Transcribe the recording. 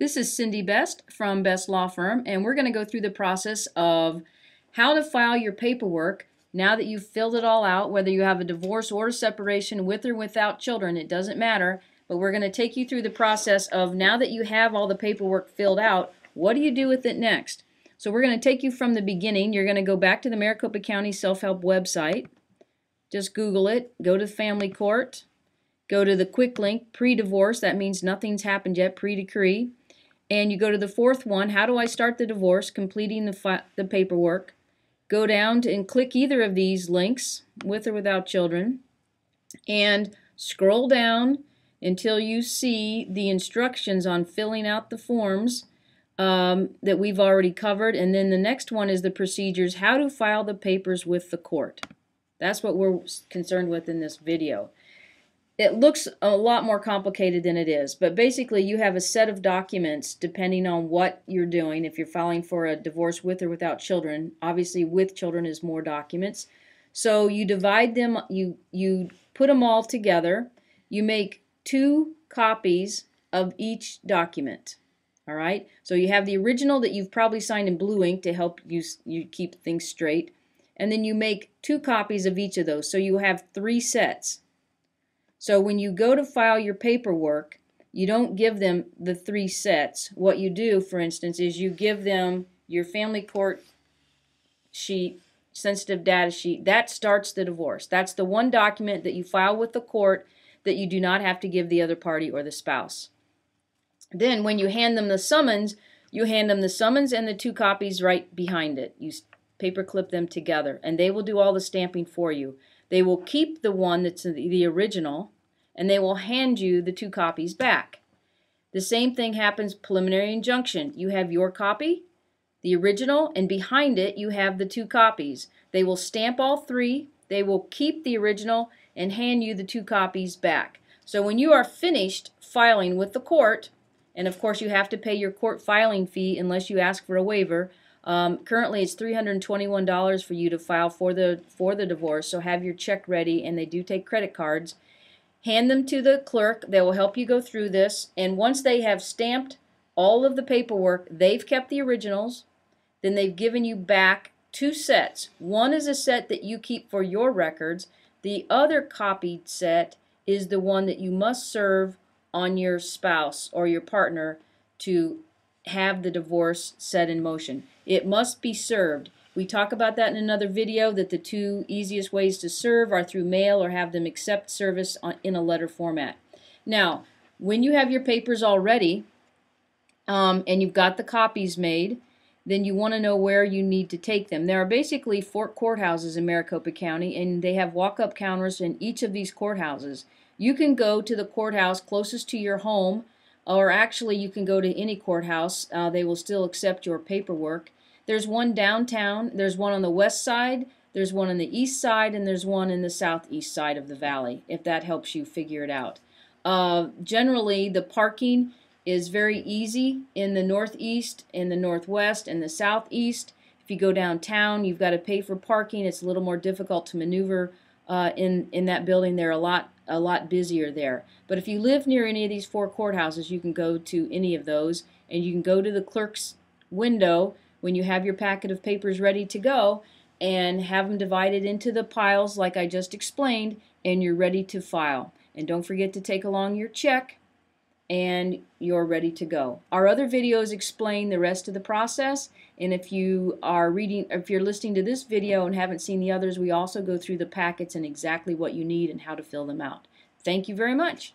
This is Cindy Best from Best Law Firm, and we're going to go through the process of how to file your paperwork now that you've filled it all out, whether you have a divorce or a separation with or without children, it doesn't matter. But we're going to take you through the process of now that you have all the paperwork filled out, what do you do with it next? So we're going to take you from the beginning. You're going to go back to the Maricopa County Self-Help website. Just Google it, go to family court, go to the quick link, pre-divorce, that means nothing's happened yet, pre-decree. And you go to the fourth one, how do I start the divorce, completing the paperwork. Go down and click either of these links, with or without children, and scroll down until you see the instructions on filling out the forms that we've already covered. And then the next one is the procedures, how to file the papers with the court. That's what we're concerned with in this video. It looks a lot more complicated than it is, but basically you have a set of documents depending on what you're doing. If you're filing for a divorce with or without children, obviously with children is more documents. So you divide them, you put them all together, you make 2 copies of each document. All right, so you have the original that you've probably signed in blue ink to help you keep things straight, and then you make 2 copies of each of those, so you have 3 sets. So when you go to file your paperwork, you don't give them the 3 sets. What you do, for instance, is you give them your family court sheet, sensitive data sheet. That starts the divorce. That's the one document that you file with the court that you do not have to give the other party or the spouse. Then when you hand them the summons, you hand them the summons and the 2 copies right behind it. You paperclip them together, and they will do all the stamping for you. They will keep the one that's the original, and they will hand you the 2 copies back. The same thing happens preliminary injunction. You have your copy, the original, and behind it you have the 2 copies. They will stamp all 3, they will keep the original, and hand you the 2 copies back. So when you are finished filing with the court, and of course you have to pay your court filing fee unless you ask for a waiver. Currently it's $321 for you to file for the divorce, so have your check ready, and they do take credit cards. Hand them to the clerk. They will help you go through this, and once they have stamped all of the paperwork, they've kept the originals, then they've given you back 2 sets. One is a set that you keep for your records. The other copied set is the one that you must serve on your spouse or your partner to have the divorce set in motion. It must be served. We talk about that in another video, that the 2 easiest ways to serve are through mail or have them accept service in a letter format. Now, when you have your papers all ready and you've got the copies made, then you want to know where you need to take them. There are basically 4 courthouses in Maricopa County, and they have walk-up counters in each of these courthouses. You can go to the courthouse closest to your home, or actually you can go to any courthouse. They will still accept your paperwork. There's one downtown, there's one on the west side, there's one on the east side, and there's one in the southeast side of the valley, if that helps you figure it out. Generally, the parking is very easy in the northeast, in the northwest, and the southeast. If you go downtown, you've got to pay for parking. It's a little more difficult to maneuver in that building. They're a lot busier there. But if you live near any of these 4 courthouses, you can go to any of those, and you can go to the clerk's window when you have your packet of papers ready to go and have them divided into the piles like I just explained, and you're ready to file. And don't forget to take along your check, and you're ready to go. Our other videos explain the rest of the process, and if you're listening to this video and haven't seen the others, we also go through the packets and exactly what you need and how to fill them out. Thank you very much.